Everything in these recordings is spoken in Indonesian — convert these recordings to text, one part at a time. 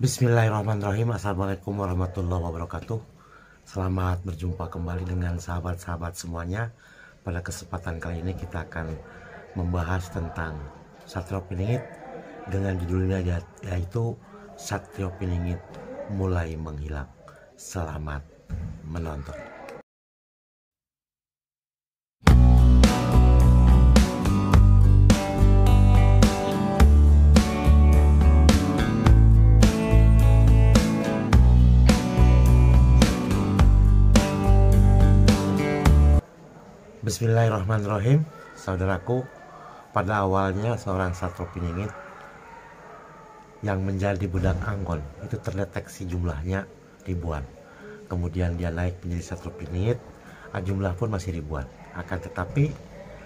Bismillahirrahmanirrahim. Assalamualaikum warahmatullahi wabarakatuh. Selamat berjumpa kembali dengan sahabat-sahabat semuanya. Pada kesempatan kali ini kita akan membahas tentang Satrio Piningit dengan judulnya yaitu Satrio Piningit mulai menghilang. Selamat menonton. Bismillahirrahmanirrahim. Saudaraku, pada awalnya seorang Satrio Piningit yang menjadi budak Anggon itu terdeteksi jumlahnya ribuan. Kemudian dia naik menjadi Satrio Piningit, jumlah pun masih ribuan. Akan tetapi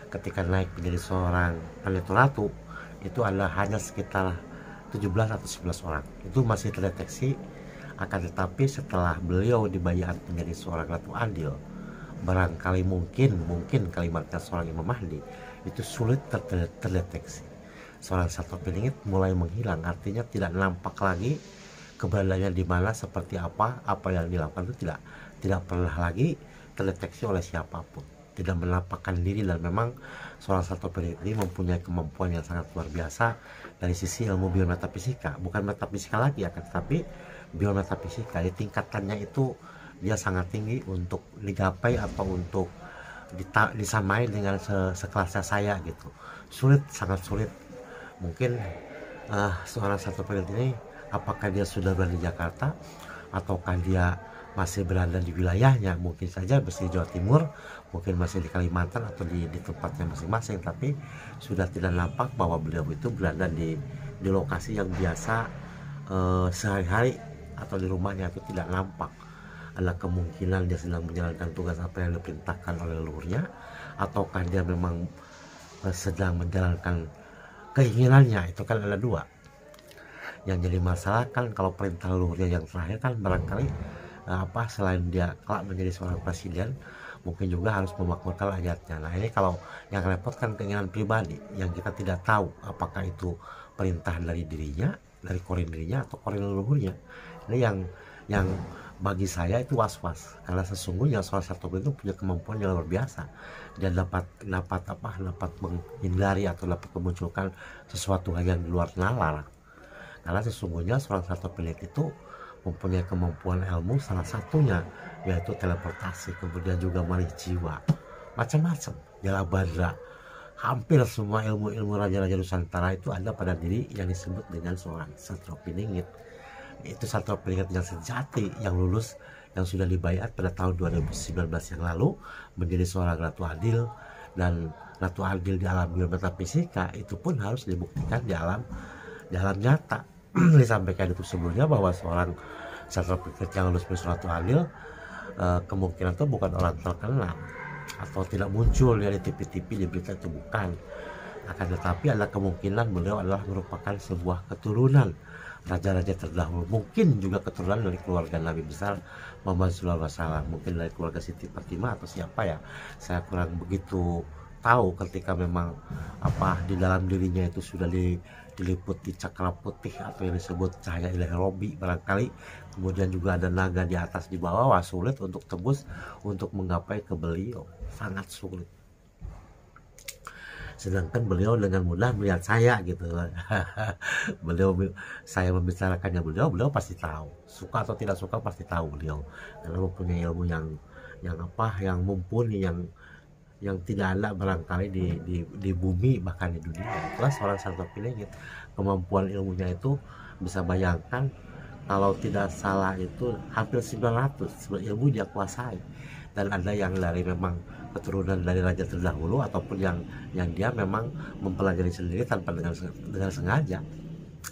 ketika naik menjadi seorang Pendeta Ratu, itu adalah hanya sekitar 17 atau 11 orang. Itu masih terdeteksi. Akan tetapi setelah beliau dibayar menjadi seorang Ratu Adil, barangkali mungkin kalimatnya seorang Imam Mahdi, itu sulit terdeteksi. Seorang Satrio Piningit mulai menghilang, artinya tidak nampak lagi keberadaannya di mana, seperti apa yang dilakukan itu tidak pernah lagi terdeteksi oleh siapapun, tidak menampakkan diri. Dan memang seorang Satrio Piningit ini mempunyai kemampuan yang sangat luar biasa dari sisi ilmu biometafisika, bukan metafisika lagi ya, tetapi biometafisika. Di tingkatannya itu dia sangat tinggi untuk digapai atau untuk disamai dengan sekelasnya saya gitu. Sangat sulit. Mungkin seorang Satrio Piningit ini, apakah dia sudah berada di Jakarta ataukah dia masih berada di wilayahnya, mungkin saja masih di Jawa Timur, mungkin masih di Kalimantan atau di tempatnya masing-masing, tapi sudah tidak nampak bahwa beliau itu berada di lokasi yang biasa sehari-hari atau di rumahnya, itu tidak nampak. Ada kemungkinan dia sedang menjalankan tugas apa yang diperintahkan oleh leluhurnya, ataukah dia memang sedang menjalankan keinginannya. Itu kan ada dua. Yang jadi masalah kan kalau perintah leluhurnya yang terakhir kan barangkali selain dia kelak menjadi seorang presiden, mungkin juga harus memakmurkan rakyatnya. Nah ini kalau yang repot kan keinginan pribadi yang kita tidak tahu apakah itu perintah dari dirinya, dari korin dirinya atau korin leluhurnya. Ini yang bagi saya itu was-was, karena sesungguhnya seorang Satrio Piningit itu punya kemampuan yang luar biasa. Dia dapat menghindari atau dapat memunculkan sesuatu yang di luar nalar. Karena sesungguhnya seorang Satrio Piningit itu mempunyai kemampuan ilmu, salah satunya yaitu teleportasi, kemudian juga malih jiwa, macam-macam. Jala Badra, hampir semua ilmu-ilmu raja-raja Nusantara itu ada pada diri yang disebut dengan seorang Satrio Piningit. Itu Satrio Piningit yang sejati, yang lulus, yang sudah dibayar pada tahun 2019 yang lalu menjadi seorang Ratu Adil. Dan Ratu Adil di alam biometafisika itu pun harus dibuktikan di alam nyata. Disampaikan itu sebelumnya bahwa seorang Satrio Piningit yang lulus menjadi Ratu Adil kemungkinan itu bukan orang terkenal atau tidak muncul dari TV-TV, di berita, itu bukan. Akan tetapi ada kemungkinan beliau adalah merupakan sebuah keturunan raja-raja terdahulu, mungkin juga keturunan dari keluarga Nabi besar Muhammad SAW, mungkin dari keluarga Siti Fatimah atau siapa ya, saya kurang begitu tahu. Ketika memang di dalam dirinya itu sudah diliputi cakra putih atau yang disebut cahaya ilahi Robi barangkali, kemudian juga ada naga di atas di bawah, sulit untuk tembus untuk menggapai ke beliau, sangat sulit. Sedangkan beliau dengan mudah melihat saya gitu. Saya membicarakannya beliau pasti tahu, suka atau tidak suka pasti tahu beliau, karena mempunyai ilmu yang mumpuni, yang tidak ada barangkali di bumi, bahkan di dunia. Itulah seorang Satrio Piningit. Kemampuan ilmunya itu bisa bayangkan, kalau tidak salah itu hampir 900 ilmu dia kuasai. Dan ada yang dari memang keturunan dari raja terdahulu, ataupun yang dia memang mempelajari sendiri tanpa dengan sengaja.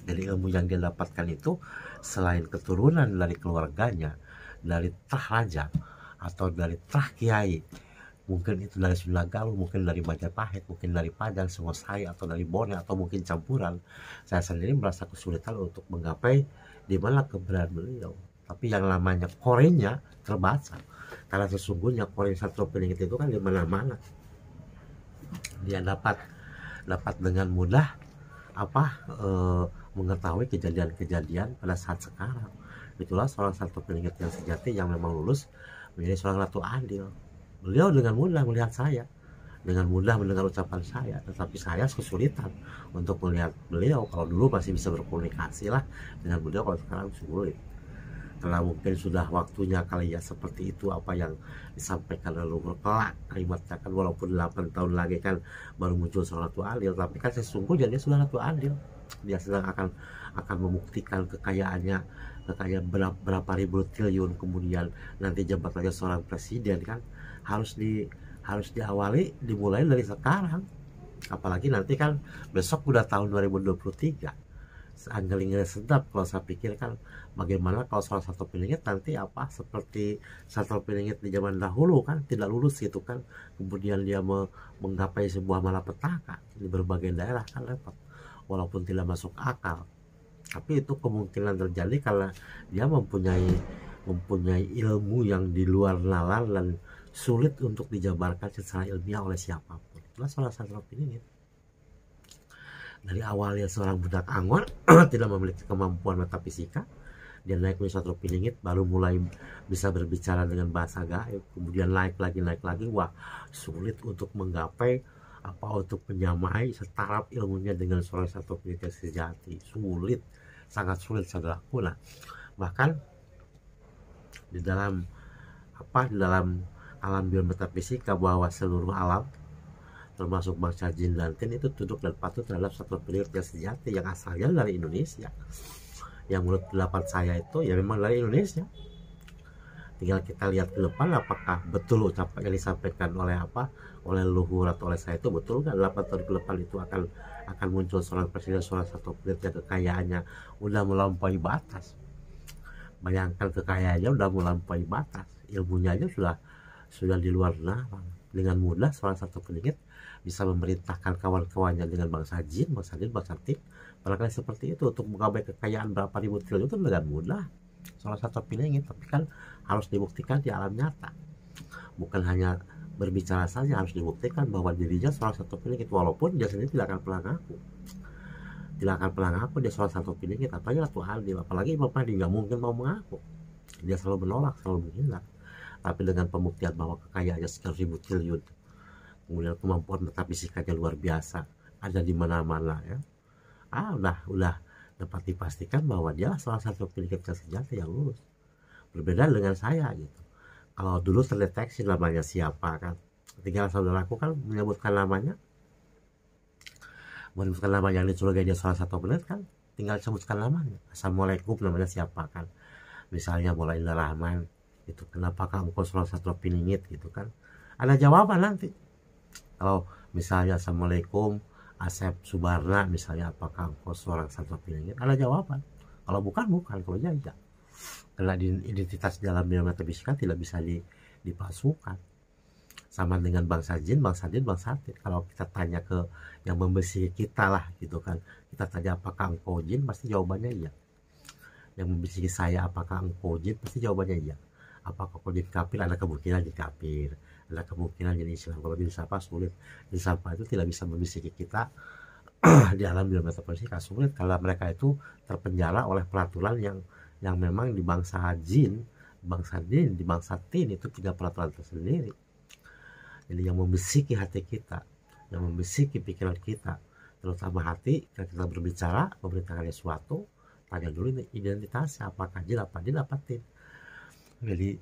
Jadi ilmu yang dia dapatkan itu selain keturunan dari keluarganya, dari trah raja atau dari trah kiai, mungkin itu dari Sunagalu, mungkin dari Majapahit, mungkin dari Padang, Singosari, atau dari Bone, atau mungkin campuran. Saya sendiri merasa kesulitan untuk menggapai di mana keberadaan beliau. Tapi yang namanya korennya terbaca, karena sesungguhnya koren Satrio Piningit itu kan di mana-mana. Dia dapat dengan mudah mengetahui kejadian-kejadian pada saat sekarang. Itulah seorang Satrio Piningit yang sejati yang memang lulus menjadi seorang ratu adil. Beliau dengan mudah melihat saya, dengan mudah mendengar ucapan saya, tetapi saya kesulitan untuk melihat beliau. Kalau dulu masih bisa berkomunikasi lah dengan beliau, kalau sekarang sulit. Karena mungkin sudah waktunya kali ya, seperti itu apa yang disampaikan leluhur kelak kalimatnya kan, walaupun 8 tahun lagi kan baru muncul seorang ratu adil, tapi kan sesungguhnya dia sudah ratu adil. Dia sedang akan membuktikan kekayaannya berapa ribu triliun, kemudian nanti jabatannya seorang presiden kan harus diawali, dimulai dari sekarang. Apalagi nanti kan besok udah tahun 2023, anggelingnya sedap. Kalau saya pikir kan, bagaimana kalau salah satu Piningit nanti apa seperti Satrio Piningit di zaman dahulu kan, tidak lulus gitu kan, kemudian dia menggapai sebuah malapetaka di berbagai daerah kan repot, walaupun tidak masuk akal. Tapi itu kemungkinan terjadi karena dia mempunyai ilmu yang di luar nalar dan sulit untuk dijabarkan secara ilmiah oleh siapapun. Itulah salah satu Piningit. Dari awalnya seorang budak Angol tidak memiliki kemampuan metafisika, dia naik menjadi Satrio Piningit, baru mulai bisa berbicara dengan bahasa gaib, kemudian naik lagi, wah sulit untuk menggapai untuk menyamai setaraf ilmunya dengan seorang Satrio Piningit sejati. Sulit, sangat sulit saudaraku. Nah, bahkan di dalam alam biometafisika, bahwa seluruh alam termasuk bangsa jin dan tin itu tunduk dan patuh terhadap Satrio Piningit yang sejati, yang asalnya dari Indonesia. Yang menurut pendapat saya itu ya memang dari Indonesia. Tinggal kita lihat ke depan apakah betul ucapan yang disampaikan oleh leluhur atau oleh saya itu betul kan. 8 tahun ke depan itu akan muncul seorang presiden, seorang Satrio Piningit yang kekayaannya udah melampaui batas. Bayangkan, kekayaannya udah melampaui batas, ilmunya aja sudah di luar nalar. Dengan mudah seorang Satrio Piningit bisa memerintahkan kawan-kawannya dengan bangsa jin, bangsa tin, barangkali seperti itu, untuk menggapai kekayaan berapa ribu triliun itu dengan mudah seorang Satrio Piningit. Tapi kan harus dibuktikan di alam nyata, bukan hanya berbicara saja, harus dibuktikan bahwa dirinya seorang Satrio Piningit, walaupun dia sendiri tidak akan pernah ngaku dia seorang Satrio Piningit, apalagi ratu adil, apalagi Imam Mahdi nggak mungkin mau mengaku. Dia selalu menolak, selalu menghindar. Tapi dengan pembuktian bahwa kekayaannya sekian ribu triliun, kemudian kemampuan metafisikanya luar biasa, ada di mana-mana ya, udah dapat dipastikan bahwa dia salah satu Piningit yang sejati yang lulus. Berbeda dengan saya gitu. Kalau dulu terdeteksi namanya siapa kan, tinggal saudaraku kan menyebutkan namanya yang dicurigai dia salah satu Piningit kan, tinggal sebutkan namanya. Assalamualaikum, namanya siapa kan, misalnya Mulailur Rahman itu, kenapakah engkau seorang Satrio Piningit gitu kan, ada jawaban nanti. Kalau misalnya Assalamualaikum Asep Subarna misalnya, apakah engkau seorang Satrio Piningit, ada jawaban. Kalau bukan, kalau ya. Karena identitas dalam biometafisika tidak bisa dipalsukan. Sama dengan bangsa jin, bangsa tin. Kalau kita tanya ke yang membesiki kita lah gitu kan, kita tanya apakah engkau jin, pasti jawabannya iya. Yang membesiki saya, apakah engkau jin, pasti jawabannya iya. Apakah kau jadi kafir, ada kemungkinan jadi kafir, ada kemungkinan jadi Islam. Kalau jadi siapa sulit, jadi siapa itu tidak bisa membisiki kita di alam biometafisika, sulit, karena mereka itu terpenjara oleh peraturan yang memang di bangsa jin, bangsa tin, di bangsa tin itu punya peraturan tersendiri. Jadi yang membisiki hati kita, yang membisiki pikiran kita, terutama hati, ketika kita berbicara, memberitakan sesuatu, tanya dulu identitasnya, apakah jin, apa tin. Jadi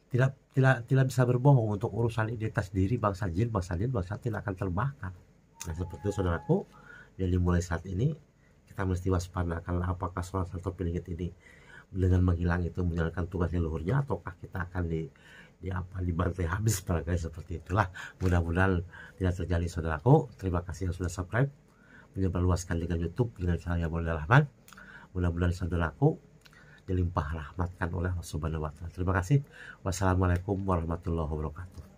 tidak bisa berbohong untuk urusan identitas diri bangsa jin, bangsa tin akan terbakar. Nah, seperti itu saudaraku, jadi mulai saat ini kita mesti waspada, karena apakah seorang Satrio Piningit ini dengan menghilang itu menjalankan tugas leluhurnya, ataukah kita akan dibantai habis, barangkali seperti itulah. Mudah-mudahan tidak terjadi saudaraku. Terima kasih yang sudah subscribe, menyebarluaskan dengan YouTube dengan saya Mulailur Rahman. Mudah-mudahan saudaraku dilimpah rahmatkan oleh Allah Subhanahu wa Ta'ala. Terima kasih. Wassalamualaikum warahmatullahi wabarakatuh.